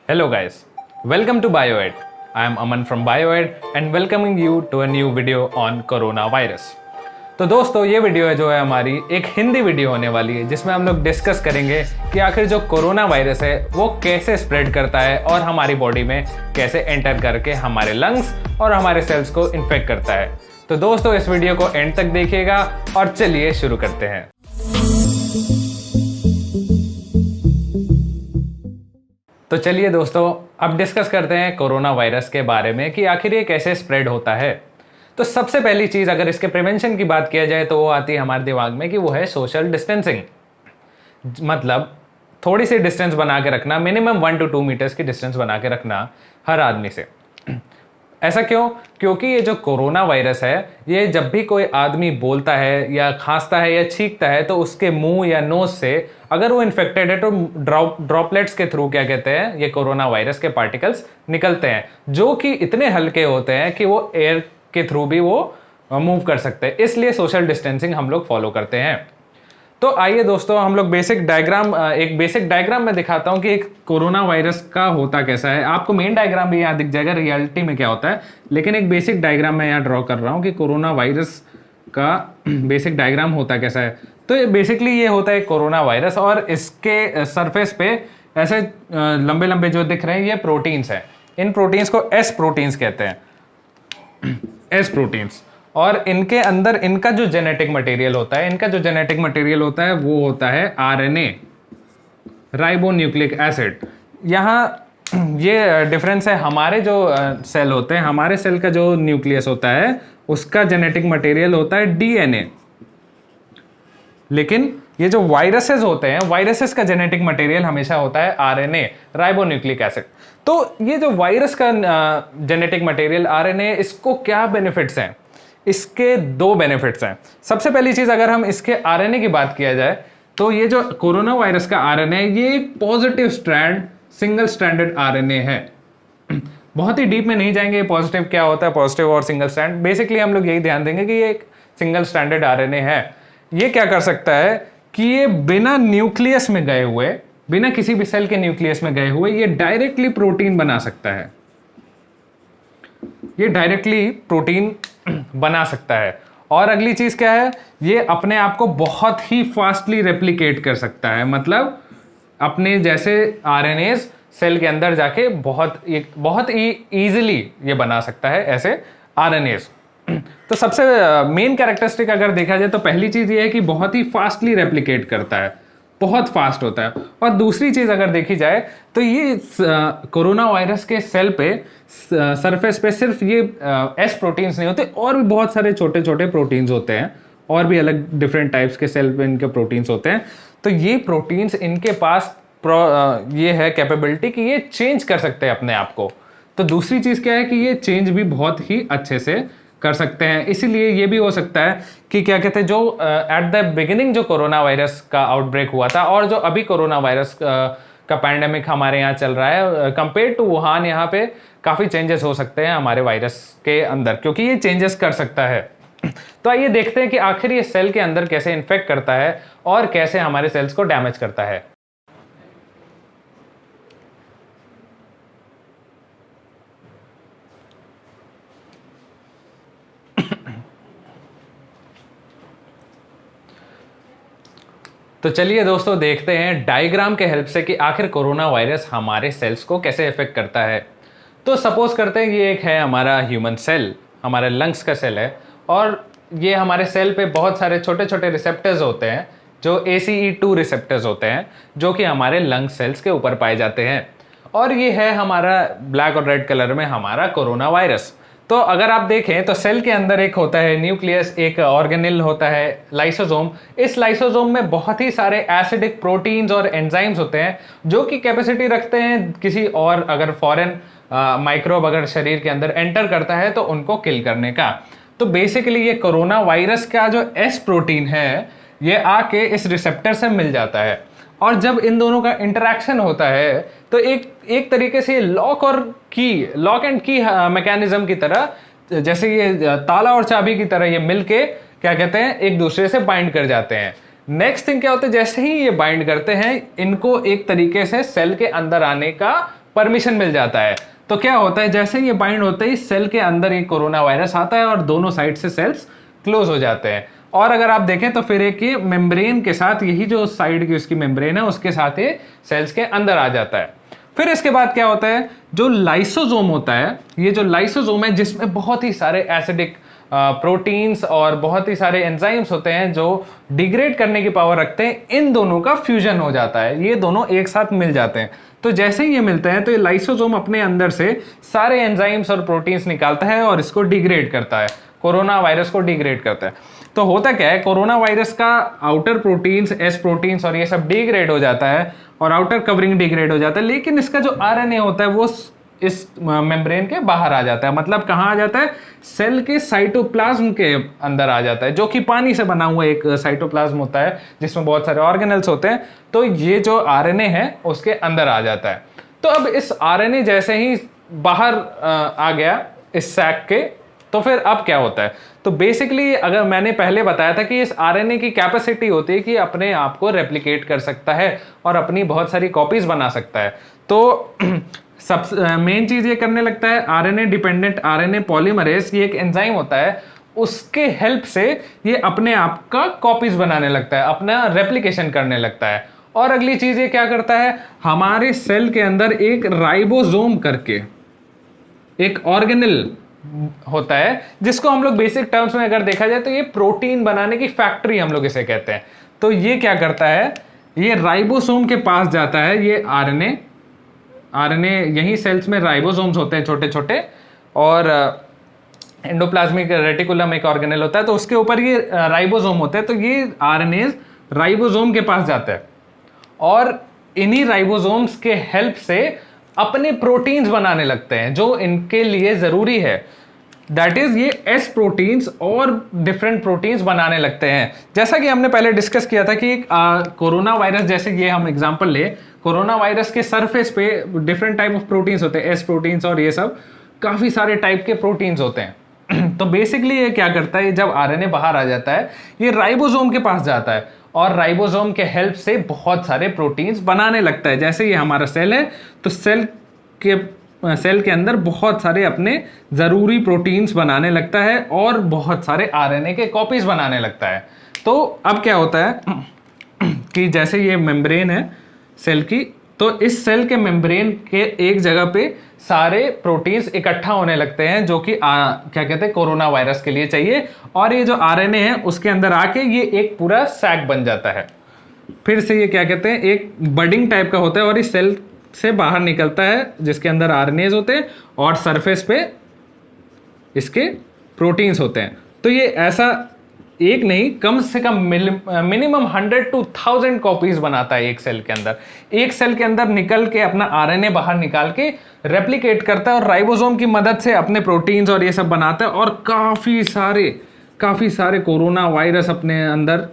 Hello guys, welcome to BioEd. I am Aman from BioEd and welcoming you to a new video on coronavirus. तो दोस्तों ये video है जो है हमारी एक हिंदी वीडियो होने वाली है जिसमें हम लोग डिस्कस करेंगे कि आखिर जो कोरोना वायरस है वो कैसे स्प्रेड करता है और हमारी बॉडी में कैसे एंटर करके हमारे लंग्स और हमारे सेल्स को इन्फेक्ट करता है। तो दोस्तों इस वीडियो को एंड तक देखिएगा और चलिए शुरू करते हैं। तो चलिए दोस्तों अब डिस्कस करते हैं कोरोना वायरस के बारे में कि आखिर ये कैसे स्प्रेड होता है। तो सबसे पहली चीज़ अगर इसके प्रिवेंशन की बात किया जाए तो वो आती है हमारे दिमाग में कि वो है सोशल डिस्टेंसिंग, मतलब थोड़ी सी डिस्टेंस बना के रखना, मिनिमम 1 to 2 मीटर्स की डिस्टेंस बना के रखना हर आदमी से। ऐसा क्यों? क्योंकि ये जो कोरोना वायरस है ये जब भी कोई आदमी बोलता है या खांसता है या छींकता है तो उसके मुंह या नोज से अगर वो इन्फेक्टेड है तो ड्रॉपलेट्स के थ्रू क्या कहते हैं ये कोरोना वायरस के पार्टिकल्स निकलते हैं जो कि इतने हल्के होते हैं कि वो एयर के थ्रू भी वो मूव कर सकते हैं। इसलिए सोशल डिस्टेंसिंग हम लोग फॉलो करते हैं। तो आइए दोस्तों हम लोग एक बेसिक डायग्राम में दिखाता हूं कि एक कोरोना वायरस का होता कैसा है। आपको मेन डायग्राम भी यहाँ दिख जाएगा रियलिटी में क्या होता है, लेकिन एक बेसिक डायग्राम मैं यहाँ ड्रॉ कर रहा हूँ कि कोरोना वायरस का बेसिक डायग्राम होता कैसा है। तो ये बेसिकली ये होता है कोरोना वायरस और इसके सरफेस पे ऐसे लंबे लंबे जो दिख रहे हैं ये प्रोटीन्स हैं। इन प्रोटीन्स को एस प्रोटीन्स कहते हैं, एस प्रोटीन्स। और इनके अंदर इनका जो जेनेटिक मटेरियल होता है वो होता है आरएनए, राइबोन्यूक्लिक एसिड। यहाँ ये डिफरेंस है, हमारे जो सेल होते हैं, हमारे सेल का जो न्यूक्लियस होता है उसका जेनेटिक मटेरियल होता है डीएनए, लेकिन ये जो वायरसेस होते हैं वायरसेस का जेनेटिक मटेरियल हमेशा होता है आरएनए, राइबोन्यूक्लिक एसिड। तो ये जो वायरस का जेनेटिक मटेरियल आरएनए, इसको क्या बेनिफिट्स हैं? इसके 2 बेनिफिट्स हैं। सबसे पहली चीज अगर हम इसके आरएनए की बात किया जाए तो ये जो कोरोना वायरस का आरएनए ये positive strand single stranded RNA है। बहुत ही डीप में नहीं जाएंगे पॉजिटिव क्या होता है, पॉजिटिव और सिंगल स्ट्रैंड। बेसिकली हम लोग यही ध्यान देंगे कि ये एक सिंगल स्ट्रैंडेड आरएनए है। ये क्या कर सकता है कि ये बिना न्यूक्लियस में गए हुए, बिना किसी भी सेल के न्यूक्लियस में गए हुए ये डायरेक्टली प्रोटीन बना सकता है। ये डायरेक्टली प्रोटीन बना सकता है। और अगली चीज क्या है, ये अपने आप को बहुत ही फास्टली रेप्लिकेट कर सकता है, मतलब अपने जैसे आरएनएस सेल के अंदर जाके बहुत ही इजीली ये बना सकता है ऐसे आरएनएस। तो सबसे मेन कैरेक्टरिस्टिक अगर देखा जाए तो पहली चीज ये है कि बहुत ही फास्टली रेप्लिकेट करता है, बहुत फास्ट होता है। और दूसरी चीज अगर देखी जाए तो ये कोरोना वायरस के सेल पे सरफेस पे सिर्फ ये एस प्रोटीन्स नहीं होते, और भी बहुत सारे छोटे छोटे प्रोटीन्स होते हैं, और भी अलग डिफरेंट टाइप्स के सेल पे इनके प्रोटीन्स होते हैं। तो ये प्रोटीन्स इनके पास ये है कैपेबिलिटी कि ये चेंज कर सकते हैं अपने आप को। तो दूसरी चीज क्या है कि ये चेंज भी बहुत ही अच्छे से कर सकते हैं। इसीलिए ये भी हो सकता है कि क्या कहते हैं, जो एट द बिगिनिंग जो कोरोना वायरस का आउटब्रेक हुआ था और जो अभी कोरोना वायरस का पैंडेमिक हमारे यहाँ चल रहा है, कंपेयर टू वुहान, यहाँ पे काफ़ी चेंजेस हो सकते हैं हमारे वायरस के अंदर, क्योंकि ये चेंजेस कर सकता है। तो आइए देखते हैं कि आखिर ये सेल के अंदर कैसे इन्फेक्ट करता है और कैसे हमारे सेल्स को डैमेज करता है। तो चलिए दोस्तों देखते हैं डायग्राम के हेल्प से कि आखिर कोरोना वायरस हमारे सेल्स को कैसे इफेक्ट करता है। तो सपोज करते हैं ये एक है हमारा ह्यूमन सेल, हमारे लंग्स का सेल है, और ये हमारे सेल पे बहुत सारे छोटे छोटे रिसेप्टर्स होते हैं जो ACE2 रिसेप्टर्स होते हैं जो कि हमारे लंग सेल्स के ऊपर पाए जाते हैं। और ये है हमारा ब्लैक और रेड कलर में हमारा कोरोना वायरस। तो अगर आप देखें तो सेल के अंदर एक होता है न्यूक्लियस, एक ऑर्गेनेल होता है लाइसोसोम। इस लाइसोसोम में बहुत ही सारे एसिडिक प्रोटीन्स और एंजाइम्स होते हैं जो कि कैपेसिटी रखते हैं किसी और अगर फॉरेन माइक्रोब अगर शरीर के अंदर एंटर करता है तो उनको किल करने का। तो बेसिकली ये कोरोना वायरस का जो एस प्रोटीन है ये आके इस रिसेप्टर से मिल जाता है, और जब इन दोनों का इंटरेक्शन होता है तो एक तरीके से लॉक एंड की मैकेनिज्म की तरह, जैसे ये ताला और चाबी की तरह ये मिलके क्या कहते हैं एक दूसरे से बाइंड कर जाते हैं। नेक्स्ट थिंग क्या होता है, जैसे ही ये बाइंड करते हैं इनको एक तरीके से सेल के अंदर आने का परमिशन मिल जाता है। तो क्या होता है, जैसे ये बाइंड होते ही सेल के अंदर ये कोरोना वायरस आता है और दोनों साइड से सेल्स क्लोज हो जाते हैं। और अगर आप देखें तो फिर एक ये मेम्ब्रेन के साथ, यही जो साइड की उसकी मेम्ब्रेन है उसके साथ ये सेल्स के अंदर आ जाता है। फिर इसके बाद क्या होता है, जो लाइसोसोम होता है, ये जो लाइसोसोम है जिसमें बहुत ही सारे एसिडिक प्रोटीन्स और बहुत ही सारे एंजाइम्स होते हैं जो डिग्रेड करने की पावर रखते हैं, इन दोनों का फ्यूजन हो जाता है, ये दोनों एक साथ मिल जाते हैं। तो जैसे ही ये मिलते हैं तो ये लाइसोसोम अपने अंदर से सारे एंजाइम्स और प्रोटीन्स निकालता है और इसको डिग्रेड करता है, कोरोना वायरस को डिग्रेड करता है। तो होता क्या है, कोरोना वायरस का आउटर प्रोटीन्स, एस प्रोटीन्स और ये सब डिग्रेड हो जाता है और आउटर कवरिंग डिग्रेड हो जाता है, लेकिन इसका जो आरएनए होता है वो इस मेम्ब्रेन के बाहर आ जाता है। मतलब कहाँ आ जाता है, सेल के साइटोप्लाज्म के अंदर आ जाता है, जो कि पानी से बना हुआ एक साइटोप्लाज्म होता है जिसमें बहुत सारे ऑर्गेनल्स होते हैं। तो ये जो आरएनए है उसके अंदर आ जाता है। तो अब इस आरएनए जैसे ही बाहर आ गया इस सैक के, तो फिर अब क्या होता है, तो बेसिकली अगर मैंने पहले बताया था कि इस आरएनए की कैपेसिटी होती है कि अपने आप को रेप्लिकेट कर सकता है और अपनी बहुत सारी कॉपीज बना सकता है। तो सब मेन चीज ये करने लगता है, आरएनए डिपेंडेंट आरएनए पॉलीमरेज, ये एक एंजाइम होता है, उसके हेल्प से ये अपने आप का कॉपीज बनाने लगता है, अपना रेप्लिकेशन करने लगता है। और अगली चीज ये क्या करता है, हमारे सेल के अंदर एक राइबोसोम करके एक ऑर्गेनल होता है, जिसको हम लोग बेसिक टर्म्स में अगर देखा जाए तो ये प्रोटीन बनाने की फैक्ट्री हम लोग इसे कहते हैं। तो ये क्या करता है, ये राइबोसोम के पास जाता है, ये आरएनए यही सेल्स में राइबोसोम्स होते हैं छोटे छोटे, और एंडोप्लाज्मिक रेटिकुलम एक ऑर्गेनल होता है, तो उसके ऊपर ये राइबोसोम होते हैं। तो ये आरएनए राइबोसोम के पास जाता है और इन्हीं राइबोसोम्स के हेल्प से अपने प्रोटीन्स बनाने लगते हैं जो इनके लिए जरूरी है। दैट इज ये एस प्रोटीन्स और डिफरेंट प्रोटीन्स बनाने लगते हैं। जैसा कि हमने पहले डिस्कस किया था कि कोरोना वायरस, जैसे ये हम एग्जांपल ले, कोरोना वायरस के सरफेस पे डिफरेंट टाइप ऑफ प्रोटीन्स होते हैं, एस प्रोटीन्स और ये सब काफी सारे टाइप के प्रोटीन्स होते हैं। तो बेसिकली ये क्या करता है, जब आरएनए बाहर आ जाता है ये राइबोसोम के पास जाता है और राइबोसोम के हेल्प से बहुत सारे प्रोटीन्स बनाने लगता है। जैसे ये हमारा सेल है, तो सेल के अंदर बहुत सारे अपने जरूरी प्रोटीन्स बनाने लगता है और बहुत सारे आरएनए के कॉपीज बनाने लगता है। तो अब क्या होता है कि जैसे ये मेम्ब्रेन है सेल की, तो इस सेल के मेम्ब्रेन के एक जगह पे सारे प्रोटीन्स इकट्ठा होने लगते हैं जो कि क्या कहते हैं, कोरोना वायरस के लिए चाहिए, और ये जो आरएनए है उसके अंदर आके ये एक पूरा सैक बन जाता है। फिर से ये क्या कहते हैं, एक बडिंग टाइप का होता है और इस सेल से बाहर निकलता है जिसके अंदर आरएनएज होते हैं और सरफेस पे इसके प्रोटीन्स होते हैं। तो ये ऐसा एक नहीं, कम से कम मिनिमम 100 to 1000 कॉपीज बनाता है एक सेल के अंदर। एक सेल के अंदर निकल के अपना आरएनए बाहर निकाल के रेप्लिकेट करता है और राइबोसोम की मदद से अपने प्रोटीन्स और ये सब बनाता है और काफी सारे कोरोना वायरस अपने अंदर,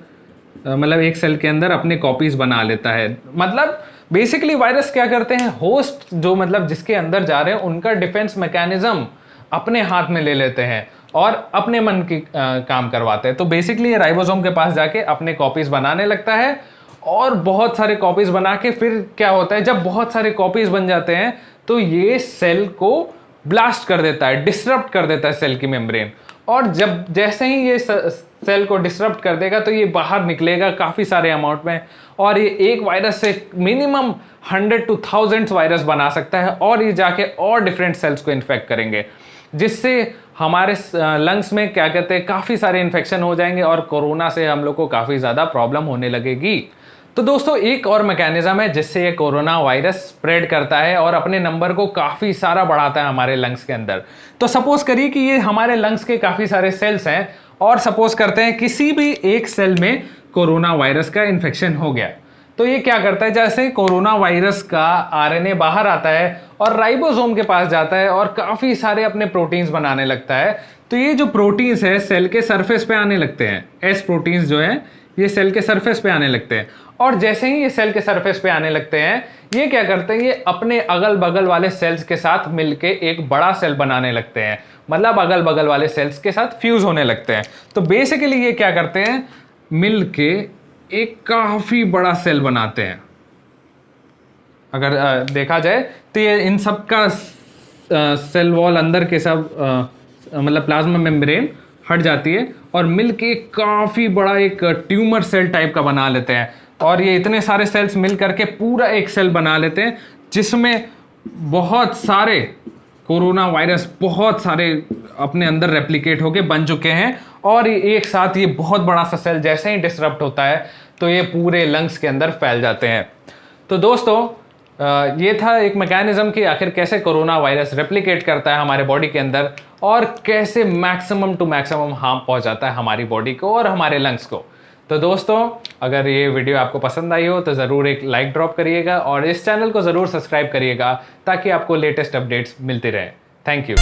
मतलब एक सेल के अंदर अपने कॉपीज बना लेता है। मतलब बेसिकली वायरस क्या करते हैं, होस्ट जो मतलब जिसके अंदर जा रहे हैं उनका डिफेंस मैकेनिज्म अपने हाथ में ले लेते हैं और अपने मन की काम करवाते हैं। तो बेसिकली ये राइबोसोम के पास जाके अपने कॉपीज बनाने लगता है और बहुत सारे कॉपीज बना के फिर क्या होता है, जब बहुत सारे कॉपीज बन जाते हैं तो ये सेल को ब्लास्ट कर देता है, डिसरप्ट कर देता है सेल की मेम्ब्रेन। और जब जैसे ही ये सेल को डिसरप्ट कर देगा तो ये बाहर निकलेगा काफी सारे अमाउंट में, और ये एक वायरस से मिनिमम 100 to 1000 वायरस बना सकता है और ये जाके और डिफरेंट सेल्स को इन्फेक्ट करेंगे, जिससे हमारे लंग्स में क्या कहते हैं काफी सारे इन्फेक्शन हो जाएंगे और कोरोना से हम लोग को काफी ज्यादा प्रॉब्लम होने लगेगी। तो दोस्तों एक और मैकेनिज्म है जिससे ये कोरोना वायरस स्प्रेड करता है और अपने नंबर को काफी सारा बढ़ाता है हमारे लंग्स के अंदर। तो सपोज करिए कि ये हमारे लंग्स के काफी सारे सेल्स हैं और सपोज करते हैं किसी भी एक सेल में कोरोना वायरस का इन्फेक्शन हो गया, तो ये क्या करता है, जैसे कोरोना वायरस का आरएनए बाहर आता है और राइबोसोम के पास जाता है और काफी सारे अपने प्रोटीन्स बनाने लगता है। तो ये जो प्रोटीन्स है सेल के सरफेस पे आने लगते हैं, एस प्रोटीन्स जो है ये सेल के सरफेस पे आने लगते हैं, और जैसे ही ये सेल के सरफेस पे आने लगते हैं ये क्या करते हैं, ये अपने अगल बगल वाले सेल्स के साथ मिलके एक बड़ा सेल बनाने लगते हैं, मतलब अगल बगल वाले सेल्स के साथ फ्यूज होने लगते हैं। तो बेसिकली ये क्या करते हैं, मिलके एक काफी बड़ा सेल बनाते हैं। अगर देखा जाए तो ये इन सब का सेल वॉल अंदर के सब मतलब प्लाज्मा मेम्ब्रेन हट जाती है और मिल के काफ़ी बड़ा एक ट्यूमर सेल टाइप का बना लेते हैं। और ये इतने सारे सेल्स मिल करके पूरा एक सेल बना लेते हैं जिसमें बहुत सारे कोरोना वायरस बहुत सारे अपने अंदर रेप्लिकेट होके बन चुके हैं। और एक साथ ये बहुत बड़ा सा सेल जैसे ही डिसरप्ट होता है तो ये पूरे लंग्स के अंदर फैल जाते हैं। तो दोस्तों ये था एक मैकेनिज्म कि आखिर कैसे कोरोना वायरस रेप्लिकेट करता है हमारे बॉडी के अंदर और कैसे मैक्सिमम टू मैक्सिमम हार्म पहुंचाता है हमारी बॉडी को और हमारे लंग्स को। तो दोस्तों अगर ये वीडियो आपको पसंद आई हो तो ज़रूर एक लाइक ड्रॉप करिएगा और इस चैनल को ज़रूर सब्सक्राइब करिएगा ताकि आपको लेटेस्ट अपडेट्स मिलती रहे। Thank you.